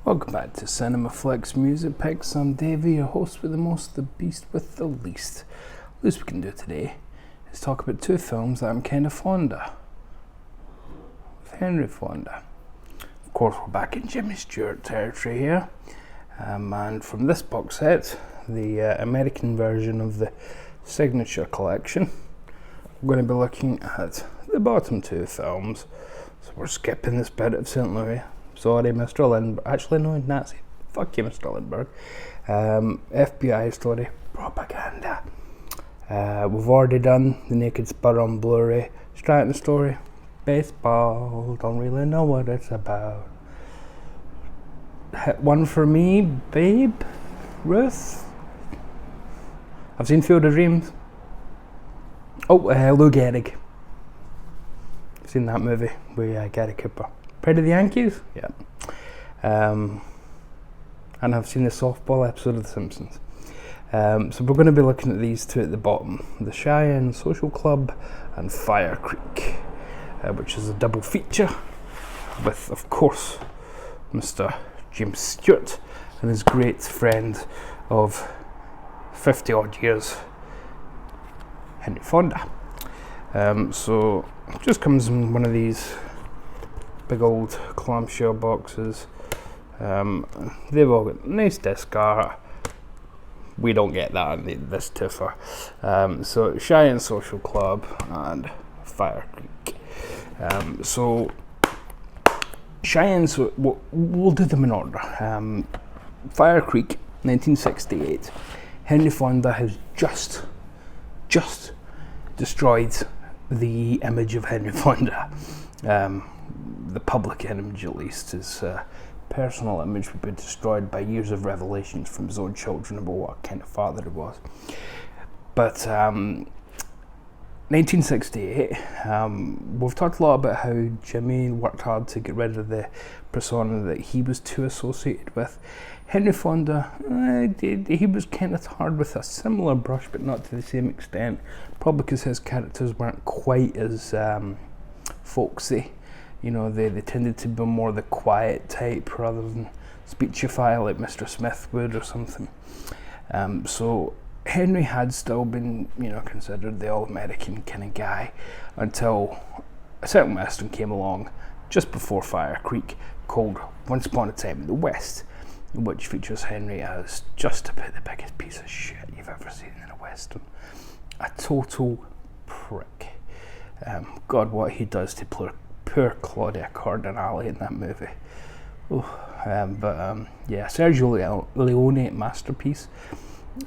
Welcome back to Cinema Flicks Music Picks. I'm Davey, your host with the most, the beast with the least. The least we can do today is talk about two films that I'm kind of fond of. With Henry Fonda. Of course, we're back in Jimmy Stewart territory here. And from this box set, the American version of the Signature Collection, we're going to be looking at the bottom two films. So we're skipping this bit of St. Louis. Sorry, Mr. Lindbergh. Actually, no, Nazi. Fuck you, Mr. Lindbergh. FBI story, propaganda. We've already done The Naked Spur on Blu-ray. Stratton story, baseball. Don't really know what it's about. Hit one for me, babe. Ruth. I've seen Field of Dreams. Oh, Lou Gehrig. I've seen that movie with Gary Cooper. Pride of the Yankees? Yeah. And I've seen the softball episode of The Simpsons. So we're going to be looking at these two at the bottom. The Cheyenne Social Club and Firecreek, which is a double feature with, of course, Mr. James Stewart and his great friend of 50 odd years, Henry Fonda. So it just comes in one of these big old clamshell boxes. They've all got nice disc art. We don't get that in this toofer. So Cheyenne Social Club and Firecreek. So Cheyenne, so we'll do them in order. Firecreek, 1968. Henry Fonda has just destroyed the image of Henry Fonda. The public image, at least, his personal image would be destroyed by years of revelations from his own children about what kind of father he was. But 1968, we've talked a lot about how Jimmy worked hard to get rid of the persona that he was too associated with. Henry Fonda, he was kind of tarred with a similar brush, but not to the same extent, probably because his characters weren't quite as folksy. You know, they tended to be more the quiet type rather than speechify like Mr. Smith would or something. So Henry had still been, considered the all-American kind of guy until a certain Western came along just before Firecreek called Once Upon a Time in the West, which features Henry as just about the biggest piece of shit you've ever seen in a Western. A total prick. God, what he does to poor Claudia Cardinale in that movie. Sergio Leone, masterpiece.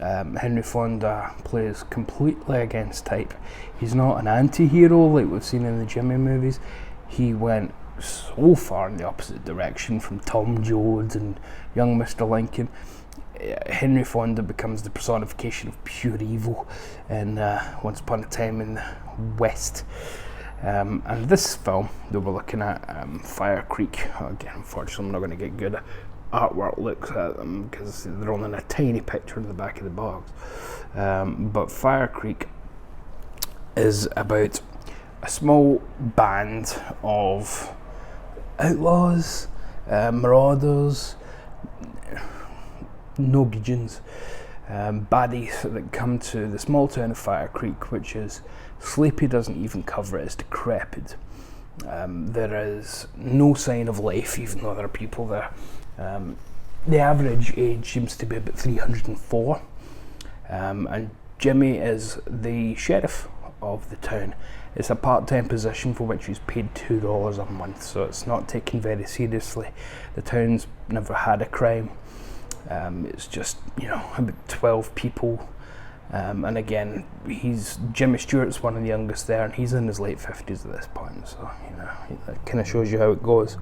Henry Fonda plays completely against type. He's not an anti-hero like we've seen in the Jimmy movies. He went so far in the opposite direction from Tom Jones and young Mr. Lincoln. Henry Fonda becomes the personification of pure evil in Once Upon a Time in the West. And this film that we're looking at, Firecreek, again, unfortunately I'm not going to get good artwork looks at them because they're only in a tiny picture in the back of the box. But Firecreek is about a small band of outlaws, marauders, no-gigens, baddies that come to the small town of Firecreek, which is sleepy, doesn't even cover it, it's decrepit. There is no sign of life, even though there are people there. The average age seems to be about 304. And Jimmy is the sheriff of the town. It's a part-time position for which he's paid $2 a month, so it's not taken very seriously. The town's never had a crime. It's just, about 12 people. And again, Jimmy Stewart's one of the youngest there, and he's in his late 50s at this point, so, that kind of shows you how it goes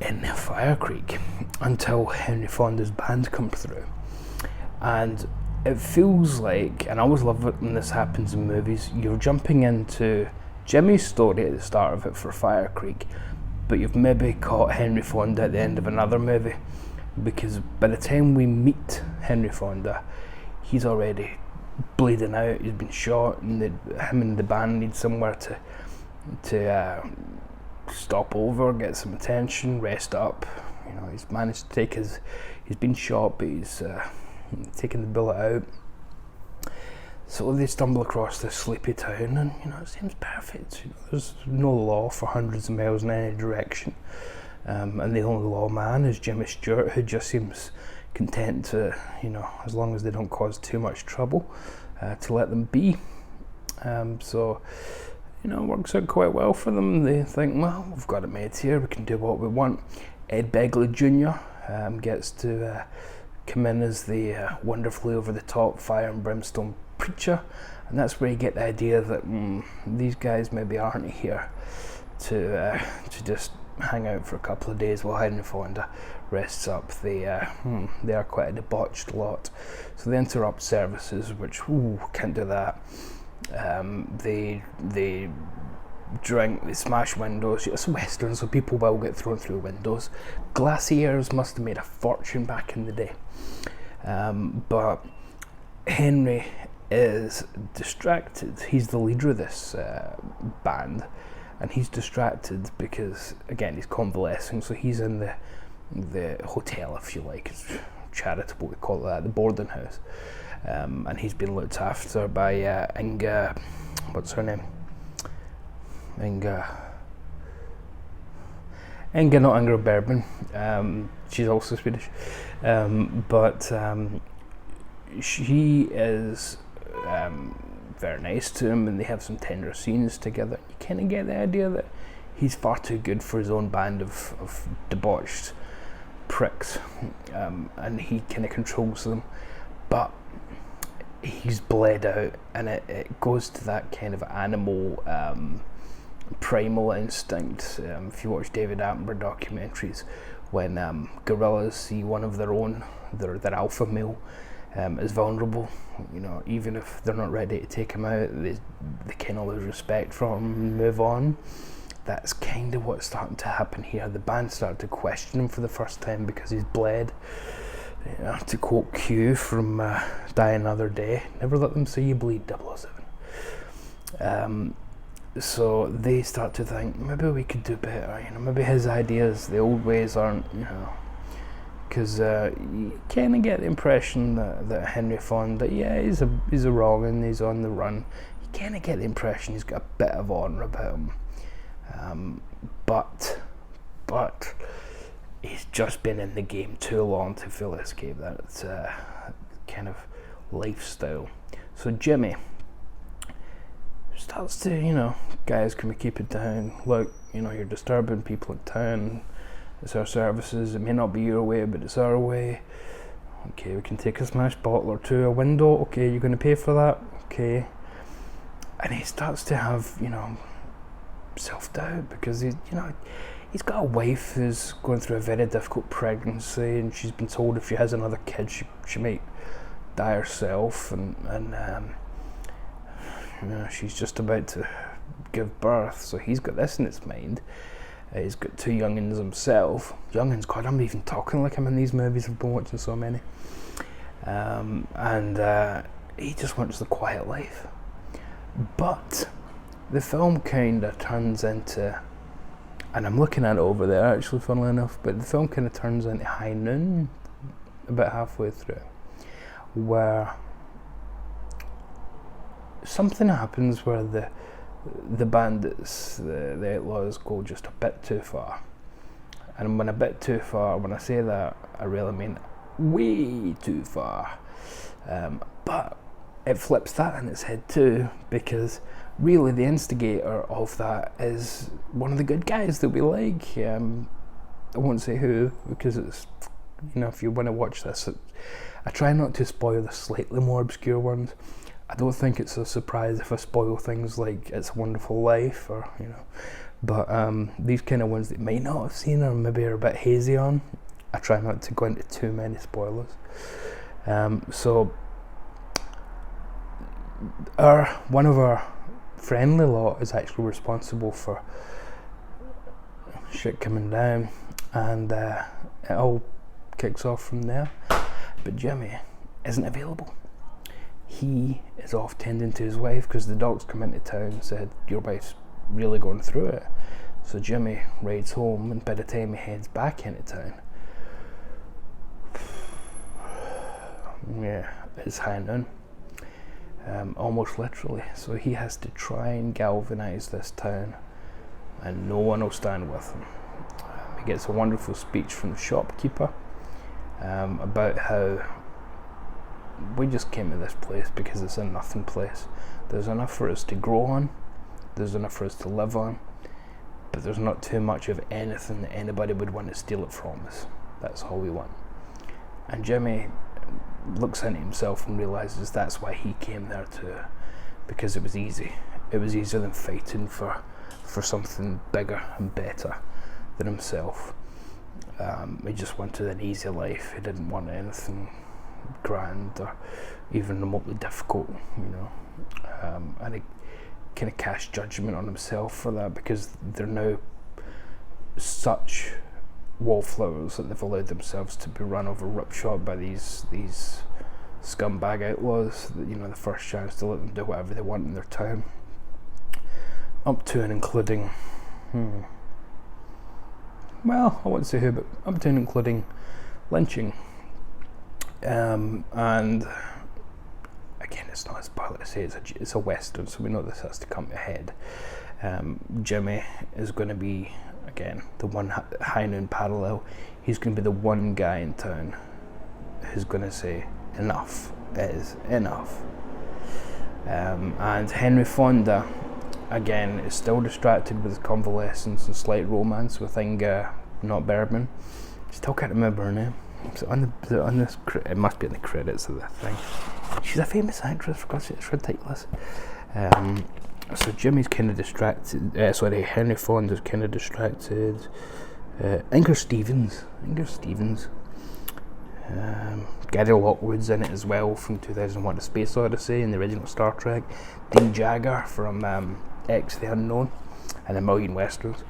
in Firecreek until Henry Fonda's band come through. And it feels like, and I always love it when this happens in movies, you're jumping into Jimmy's story at the start of it for Firecreek, but you've maybe caught Henry Fonda at the end of another movie, because by the time we meet Henry Fonda, he's already bleeding out, he's been shot, and him and the band need somewhere to stop over, get some attention, rest up, he's managed to take he's been shot, but he's taken the bullet out. So they stumble across this sleepy town, and it seems perfect. There's no law for hundreds of miles in any direction, and the only lawman is Jimmy Stewart, who just seems content to, as long as they don't cause too much trouble, to let them be. So it works out quite well for them. They think, well, we've got it made here, we can do what we want. Ed Begley Jr. Gets to come in as the wonderfully over-the-top fire and brimstone preacher, and that's where you get the idea that these guys maybe aren't here to just hang out for a couple of days while Henry Fonda rests up. They are quite a debauched lot, so they interrupt services, which can't do that. They drink, they smash windows. It's Western, so people will get thrown through windows. Glaciers must have made a fortune back in the day, but Henry is distracted. He's the leader of this band, and he's distracted because, again, he's convalescing, so he's in the hotel, if you like. It's charitable, we call it that, the boarding house, and he's been looked after by Inga, what's her name? Inga, not Ingrid Bergman. She's also Swedish, but she is very nice to him, and they have some tender scenes together. You kind of get the idea that he's far too good for his own band of debauched pricks, and he kind of controls them, but he's bled out, and it goes to that kind of animal primal instinct. If you watch David Attenborough documentaries, when gorillas see one of their own, their alpha male, is vulnerable, even if they're not ready to take him out, they kind of lose respect for him and move on. That's kind of what's starting to happen here. The band started to question him for the first time because he's bled. To quote Q from Die Another Day, never let them see you bleed, 007. So they start to think, maybe we could do better, maybe his ideas, the old ways aren't, because you kind of get the impression that Henry Fonda, he's a wrong and he's on the run. You kind of get the impression he's got a bit of honour about him, but he's just been in the game too long to fully escape that kind of lifestyle. So Jimmy starts to, guys, can we keep it down? Look, you're disturbing people in town. It's our services. It may not be your way, but it's our way. Okay, we can take a smashed bottle or two, a window. Okay, you're going to pay for that. Okay. And he starts to have, self-doubt, because he's got a wife who's going through a very difficult pregnancy, and she's been told if she has another kid, she might die herself, and she's just about to give birth. So he's got this in his mind. He's got two youngins himself. Youngins, God, I'm even talking like I'm in these movies. I've been watching so many. And he just wants the quiet life. But the film kind of turns into, and I'm looking at it over there actually, funnily enough, but the film kind of turns into High Noon about halfway through, where something happens where the bandits, the outlaws, go just a bit too far. And when a bit too far, when I say that, I really mean way too far. But it flips that on its head too, because really the instigator of that is one of the good guys that we like. I won't say who, because it's, if you want to watch this, I try not to spoil the slightly more obscure ones. I don't think it's a surprise if I spoil things like It's a Wonderful Life, or but these kind of ones that you might not have seen or maybe are a bit hazy on, I try not to go into too many spoilers. So one of our friendly lot is actually responsible for shit coming down, and it all kicks off from there. But Jimmy isn't available. He is off tending to his wife because the docs come into town and said, your wife's really going through it. So Jimmy rides home, and by the time he heads back into town, it's high noon, almost literally. So he has to try and galvanise this town, and no one will stand with him. He gets a wonderful speech from the shopkeeper about how we just came to this place because it's a nothing place. There's enough for us to grow on, there's enough for us to live on, but there's not too much of anything that anybody would want to steal it from us. That's all we want. And Jimmy looks into himself and realises that's why he came there too, because it was easy. It was easier than fighting for something bigger and better than himself. He just wanted an easy life. He didn't want anything grand or even remotely difficult, and he kind of cast judgment on himself for that, because they're now such wallflowers that they've allowed themselves to be run over roughshod by these scumbag outlaws. That, the first chance to let them do whatever they want in their town, up to and including well, I won't say who, but up to and including lynching. And again, it's not as bad as I say, it's a western, so we know this has to come to a head. Jimmy is going to be, again, the one high noon parallel. He's going to be the one guy in town who's going to say enough is enough. And Henry Fonda, again, is still distracted with his convalescence and slight romance with Inga, not Bergman. Still can't remember her name. So on this, it must be in the credits of the thing. She's a famous actress, for God's sake, it's ridiculous. So Jimmy's kind of distracted. Henry Fonda's kind of distracted. Inger Stevens. Gary Lockwood's in it as well from 2001: A Space Odyssey and the original Star Trek. Dean Jagger from X the Unknown and A Million Westerns.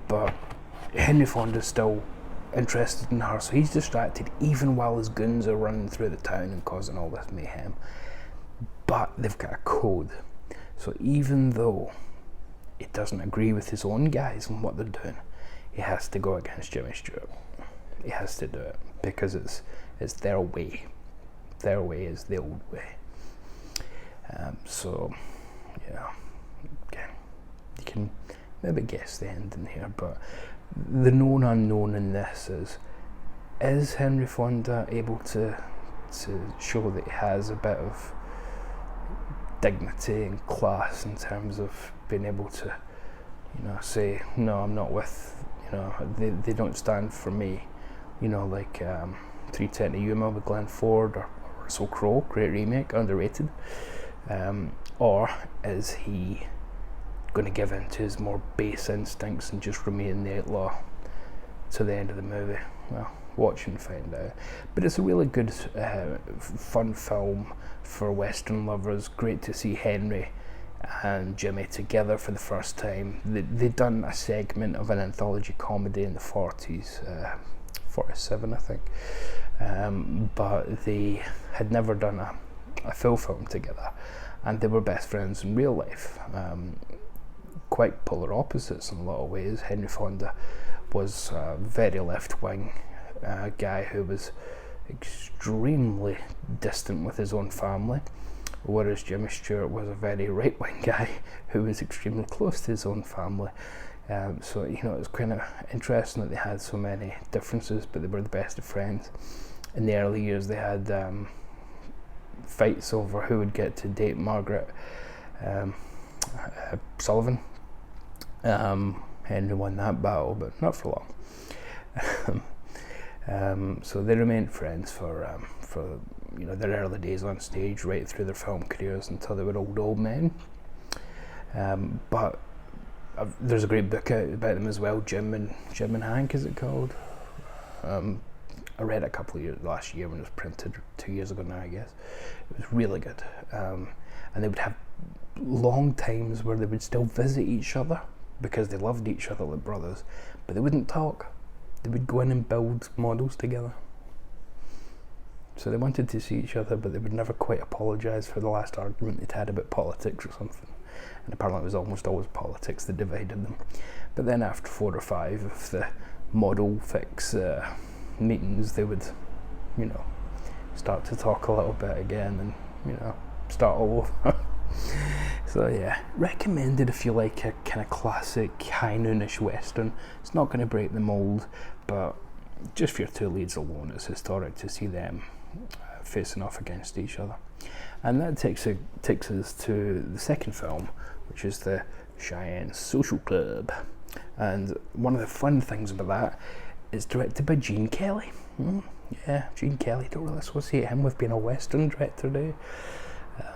But Henry Fonda's still interested in her, so he's distracted even while his goons are running through the town and causing all this mayhem. But they've got a code, so even though he doesn't agree with his own guys and what they're doing, he has to go against Jimmy Stewart. He has to do it because it's their way. Their way is the old way. So yeah, again, you can maybe guess the ending here, but the known unknown in this is Henry Fonda able to show that he has a bit of dignity and class in terms of being able to, say, no, I'm not with, they don't stand for me, like 310 to Yuma with Glenn Ford or Russell Crowe, great remake, underrated, or is he going to give in to his more base instincts and just remain the outlaw to the end of the movie? Well, watch and find out. But it's a really good, fun film for Western lovers. Great to see Henry and Jimmy together for the first time. They'd done a segment of an anthology comedy in the 40s, 47 I think, but they had never done a full film together, and they were best friends in real life. Quite polar opposites in a lot of ways. Henry Fonda was a very left-wing guy who was extremely distant with his own family, whereas Jimmy Stewart was a very right-wing guy who was extremely close to his own family. So it was kind of interesting that they had so many differences, but they were the best of friends. In the early years, they had fights over who would get to date Margaret Sullivan. Henry won that battle, but not for long. So they remained friends for their early days on stage, right through their film careers until they were old men. But there's a great book out about them as well, Jim and Hank, is it called? I read it a couple of years last year when it was printed, 2 years ago now, I guess. It was really good. And they would have long times where they would still visit each other because they loved each other like brothers, but they wouldn't talk. They would go in and build models together. So they wanted to see each other, but they would never quite apologise for the last argument they'd had about politics or something. And apparently it was almost always politics that divided them. But then after 4 or 5 of the model fix meetings, they would, start to talk a little bit again and, start all over. So yeah, recommended if you like a kind of classic high noonish western. It's not going to break the mould, but just for your two leads alone, it's historic to see them facing off against each other. And that takes us to the second film, which is the Cheyenne Social Club. And one of the fun things about that is directed by Gene Kelly. Yeah, Gene Kelly, don't really associate him with being a western director, do you?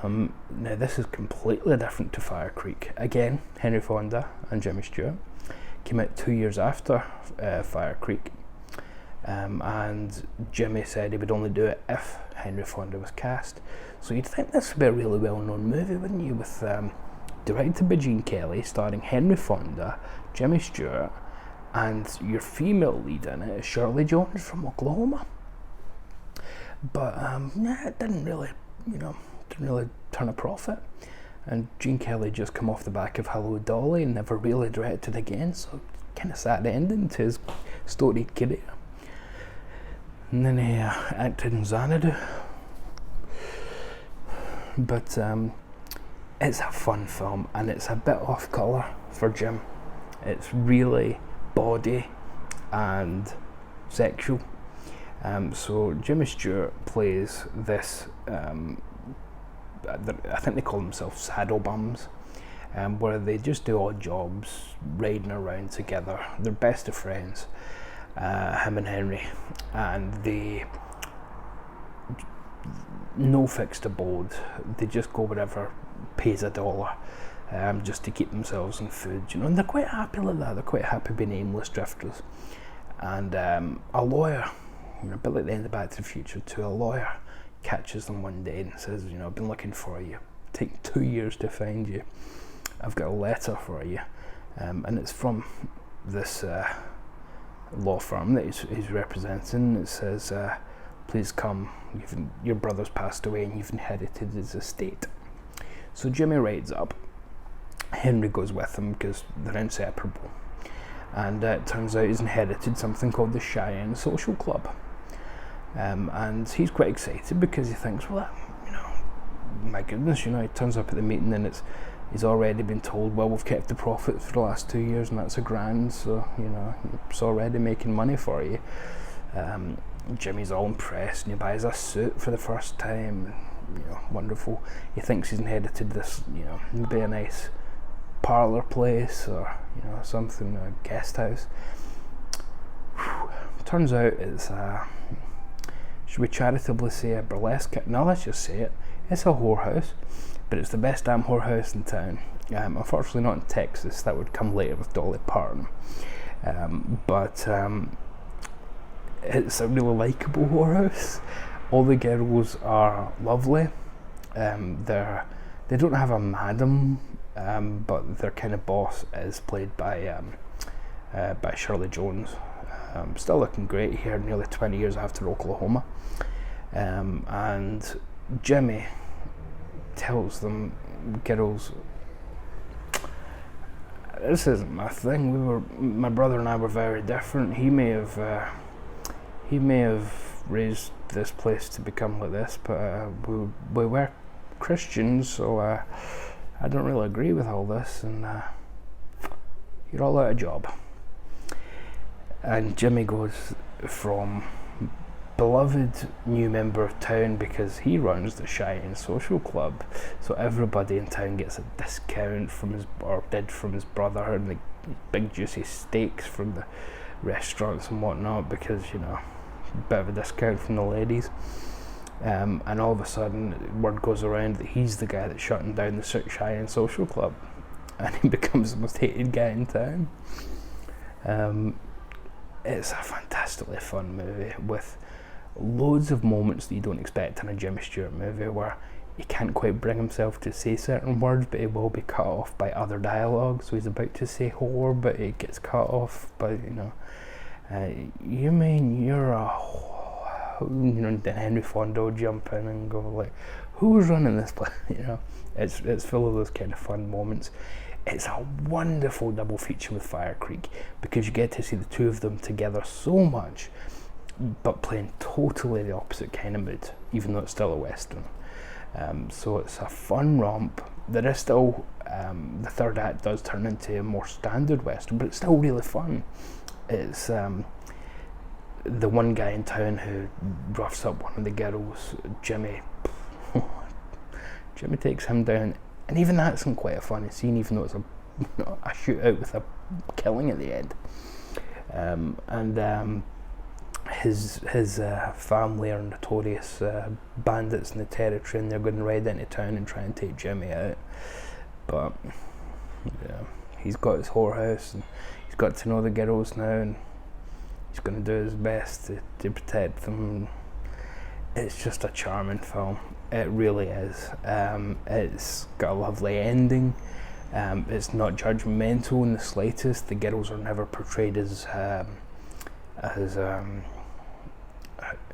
Now this is completely different to Firecreek. Again, Henry Fonda and Jimmy Stewart. Came out 2 years after Firecreek. And Jimmy said he would only do it if Henry Fonda was cast. So you'd think this would be a really well-known movie, wouldn't you? With directed by Gene Kelly, starring Henry Fonda, Jimmy Stewart, and your female lead in it is Shirley Jones from Oklahoma. But it didn't really turn a profit. And Gene Kelly just come off the back of Hello Dolly and never really directed again. So kind of sad ending to his storied career. And then he acted in Xanadu. But it's a fun film, and it's a bit off colour for Jim. It's really bawdy and sexual. So Jimmy Stewart plays this, I think they call themselves saddle bums, where they just do odd jobs, riding around together. They're best of friends, him and Henry, and they no fixed abode. They just go wherever pays $1, just to keep themselves in food, and they're quite happy like that. They're quite happy being aimless drifters. And a lawyer, a bit like the end of Back to the Future 2, a lawyer catches them one day and says, I've been looking for you. Taken 2 years to find you. I've got a letter for you, and it's from this law firm that he's representing. It says, please come, your brother's passed away and you've inherited his estate. So Jimmy rides up. Henry goes with him because they're inseparable. And it turns out he's inherited something called the Cheyenne Social Club. And he's quite excited because he thinks, well, my goodness, he turns up at the meeting and he's already been told, well, we've kept the profits for the last 2 years and that's $1,000, so, it's already making money for you. Jimmy's all impressed and he buys a suit for the first time. Wonderful. He thinks he's inherited this, maybe a nice parlour place or, something, a guest house. Turns out it's should we charitably say a burlesque? No, let's just say it. It's a whorehouse, but it's the best damn whorehouse in town. Unfortunately not in Texas, that would come later with Dolly Parton. But it's a really likeable whorehouse. All the girls are lovely. They don't have a madam, but their kind of boss is played by Shirley Jones. Still looking great here, nearly 20 years after Oklahoma. And Jimmy tells them, girls, this isn't my thing. My brother and I were very different. He may have raised this place to become like this, but we were Christians, so I don't really agree with all this, and you're all out of job. And Jimmy goes from beloved new member of town because he runs the Cheyenne Social Club, so everybody in town gets a discount from his brother, and the big juicy steaks from the restaurants and whatnot, because a bit of a discount from the ladies. And all of a sudden word goes around that he's the guy that's shutting down the Cheyenne Social Club, and he becomes the most hated guy in town. It's a fantastically fun movie with loads of moments that you don't expect in a Jimmy Stewart movie, where he can't quite bring himself to say certain words, but he will be cut off by other dialogue. So he's about to say whore, but it gets cut off by, you mean you're a whore? Then Henry Fonda will jump in and go like, who's running this place? It's full of those kind of fun moments. It's a wonderful double feature with Firecreek because you get to see the two of them together so much. but playing totally the opposite kind of mood, even though it's still a western. So it's a fun romp. There is still, the third act does turn into a more standard western, but it's still really fun. It's the one guy in town who roughs up one of the girls, Jimmy. Jimmy takes him down, and even that's in quite a funny scene, even though it's a shootout with a killing at the end. His family are notorious bandits in the territory, and they're going to ride into town and try and take Jimmy out. But yeah, he's got his whorehouse, and he's got to know the girls now, and he's going to do his best to protect them. It's just a charming film. It really is. It's got a lovely ending. It's not judgmental in the slightest. The girls are never portrayed as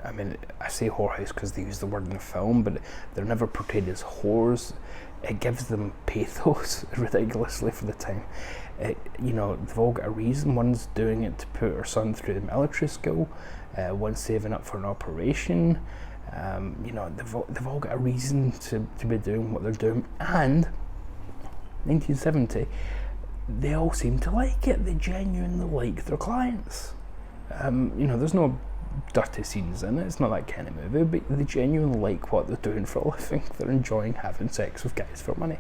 I mean, I say whorehouse because they use the word in the film, but they're never portrayed as whores. It gives them pathos ridiculously for the time. They've all got a reason. One's doing it to put her son through the military school. One's saving up for an operation. They've all got a reason to be doing what they're doing. And 1970, they all seem to like it. They genuinely like their clients. There's no dirty scenes in it. It's not that kind of movie, but they genuinely like what they're doing for a living. They're enjoying having sex with guys for money.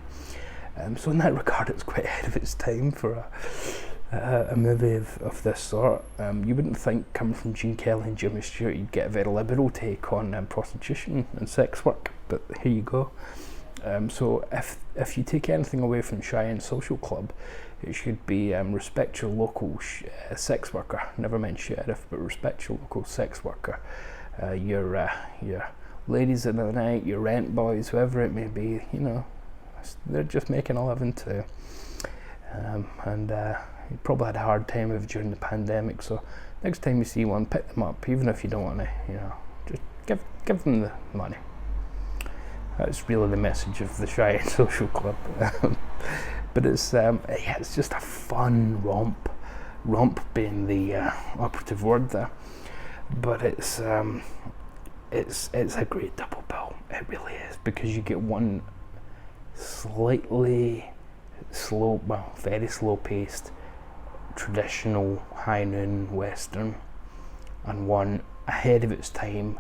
So in that regard, it's quite ahead of its time for a movie of this sort. You wouldn't think, coming from Gene Kelly and Jimmy Stewart, you'd get a very liberal take on prostitution and sex work, but here you go. So if you take anything away from Cheyenne Social Club, it should be respect your local sex worker. Never mind sheriff, but respect your local sex worker. Your ladies of the night, your rent boys, whoever it may be, they're just making a living too. You probably had a hard time of it during the pandemic, so next time you see one, pick them up, even if you don't want to, just give them the money. That's really the message of the Cheyenne Social Club. But it's just a fun romp. Romp being the operative word there. But it's a great double bill. It really is, because you get one slightly slow, very slow-paced, traditional high noon western, and one ahead of its time,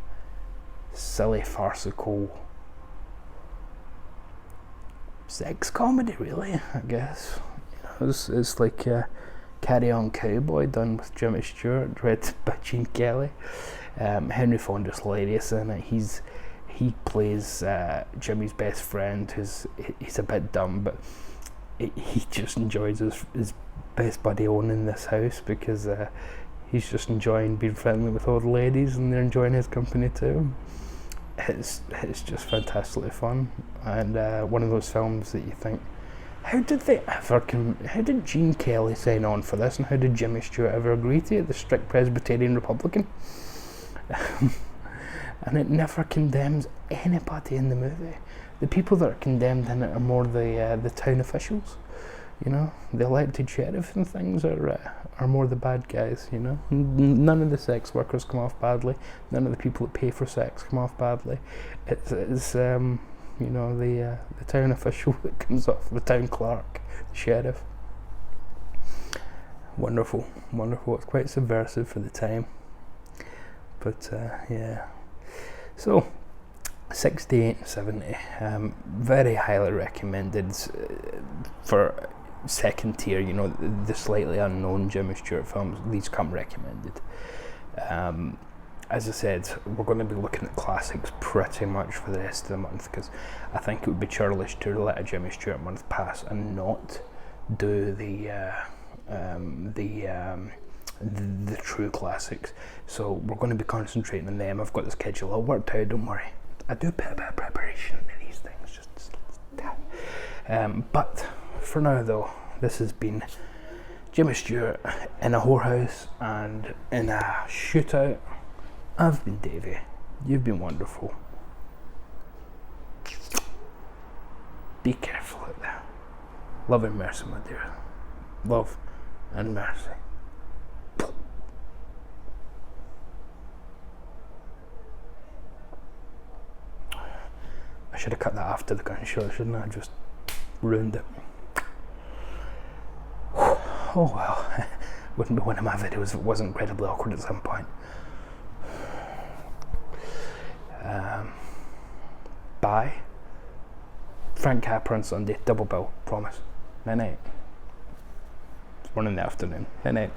silly, farcical sex comedy, really, I guess. It's like Carry On Cowboy done with Jimmy Stewart, read by Gene Kelly. Henry Fonda's hilarious in it. He plays Jimmy's best friend, he's a bit dumb, but he just enjoys his best buddy owning this house, because he's just enjoying being friendly with all the ladies, and they're enjoying his company too. It's just fantastically fun, and one of those films that you think, how did Gene Kelly sign on for this, and how did Jimmy Stewart ever agree to it, the strict Presbyterian Republican? And it never condemns anybody in the movie. The people that are condemned in it are more the town officials, the elected sheriff and things are more the bad guys, None of the sex workers come off badly. None of the people that pay for sex come off badly. It's the town official that comes off, the town clerk, the sheriff. Wonderful. It's quite subversive for the time. But yeah. So 68 and 70, very highly recommended for second tier, the slightly unknown Jimmy Stewart films. These come recommended. As I said, we're going to be looking at classics pretty much for the rest of the month, because I think it would be churlish to let a Jimmy Stewart month pass and not do the true classics. So we're going to be concentrating on them. I've got the schedule all worked out, don't worry. I do a bit of preparation in these things, but for now though, this has been Jimmy Stewart in a whorehouse and in a shootout. I've been Davey. You've been wonderful. Be careful out there. Love and mercy, my dear. Love and mercy. should have cut that after the gunshot, shouldn't I? I just ruined it. Oh well, wouldn't be one of my videos if it wasn't incredibly awkward at some point. Bye. Frank Capra on Sunday, double bill, promise. Night night. It's 1 in the afternoon. Night night.